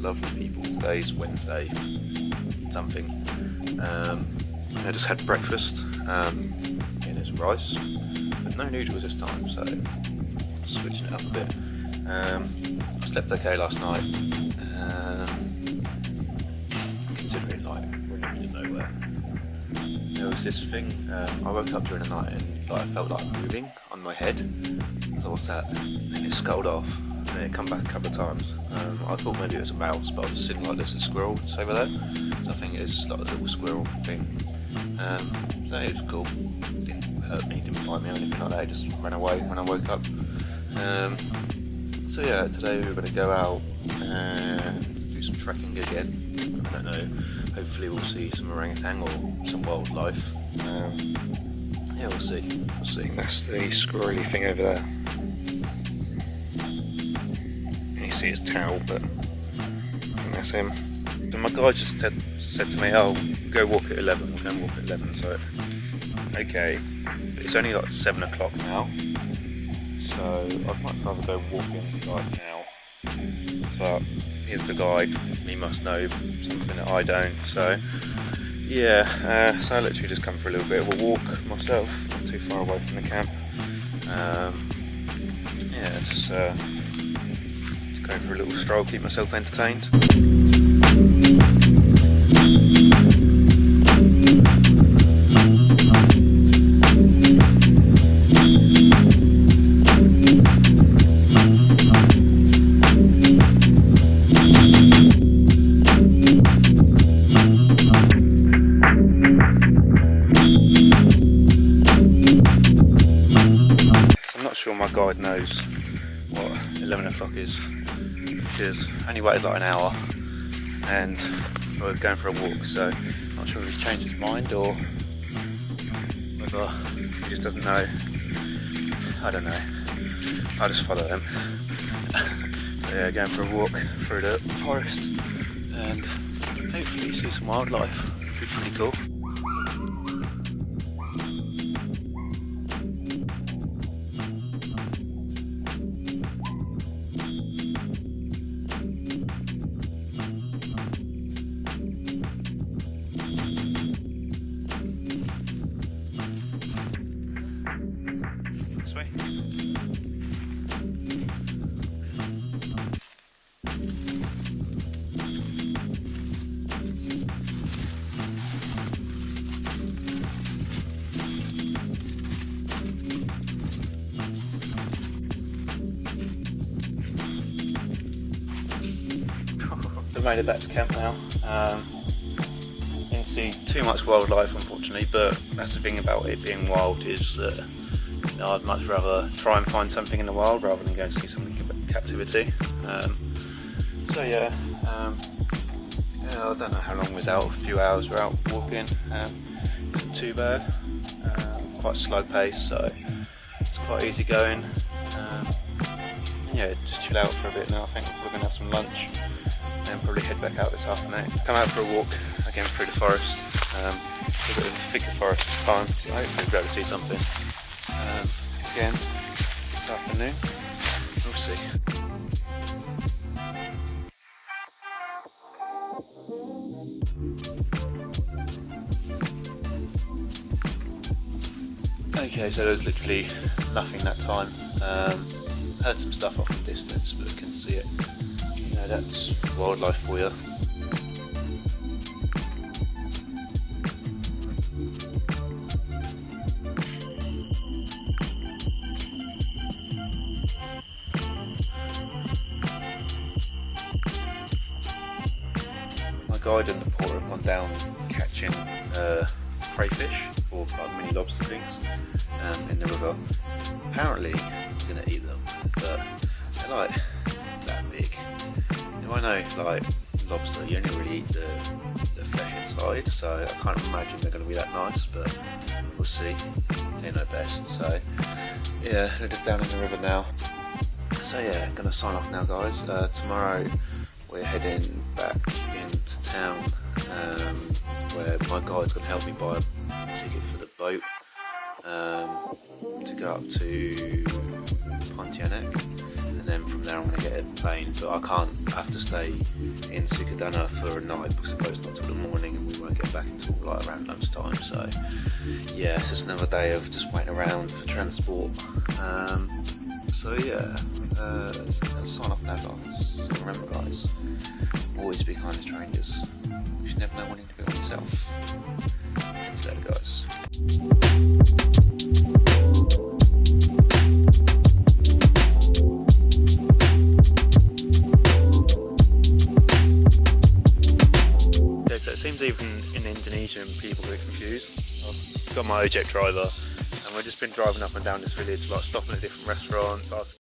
lovely people. Today's Wednesday something. I just had breakfast, and it's rice, but no noodles this time, so switching it up a bit. I slept okay last night, considering like we're in the middle of nowhere. There was this thing, I woke up during the night and I felt like moving on my head. So what's that? And it scuttled off, and then it come back a couple of times. I thought maybe it was a mouse, but I was sitting like there's a squirrel just over there. So I think it's like a little squirrel thing. So it was cool. It didn't hurt me, didn't bite me or anything like that. It just ran away when I woke up. So yeah, today we're going to go out and do some trekking again. I don't know. Hopefully we'll see some orangutan or some wildlife. Yeah, we'll see. We'll see. That's the squirrely thing over there. And you see his tail, but I think that's him. So my guy just said to me, "Oh, go walk at 11." We'll go and walk at 11. So, okay, but it's only like 7 o'clock now. So I'd much rather go walking right now. But here's the guide. He must know something that I don't. So yeah, so I literally just come for a little bit of a walk myself, not too far away from the camp. Yeah, just go for a little stroll, keep myself entertained. My guide knows what 11 o'clock is, because I only waited like an hour and we're going for a walk, so I'm not sure if he's changed his mind or whether he just doesn't know. I don't know. I'll just follow him. So yeah, going for a walk through the forest and hopefully see some wildlife. It'd be pretty cool. This way. We've made it back to camp now. Didn't see too much wildlife unfortunately, but that's the thing about it being wild is that I'd much rather try and find something in the wild rather than go and see something in captivity. So yeah, I don't know how long we was out, a few hours we're out walking, not too bad, quite slow pace, so it's quite easy going. Yeah, just chill out for a bit now. I think we're going to have some lunch and then probably head back out this afternoon. Come out for a walk again through the forest, a bit of a thicker forest this time, so hopefully we'll be able to see something. Again this afternoon, we'll see. Okay, so there's literally nothing that time. Heard some stuff off in the distance, but I couldn't see it. You know, that's wildlife for you. My guide and the porter have gone down catching crayfish, or like mini lobster things, in the river. Apparently he's going to eat them, but they're like that big. Now I know like lobster, you only really eat the flesh inside, so I can't imagine they're going to be that nice, but we'll see. They know best. So yeah, they're just down in the river now. So yeah, gonna sign off now guys. Tomorrow we're heading back into town, where my guide's going to help me buy a ticket for the boat to go up to Pontianak, and then from there I'm going to get a plane. But I can't. I have to stay in Sukadana for a night because it goes not till the morning, and we won't get back until like around lunchtime. So yeah, it's just another day of just waiting around for transport. So yeah, sign off now, guys. So remember, guys, always be kind to strangers. You should never know when you need to be on yourself. Instead, guys. Okay, so it seems even in Indonesian people get confused. I've got my Jack driver, and we've just been driving up and down this village, like stopping at different restaurants, asking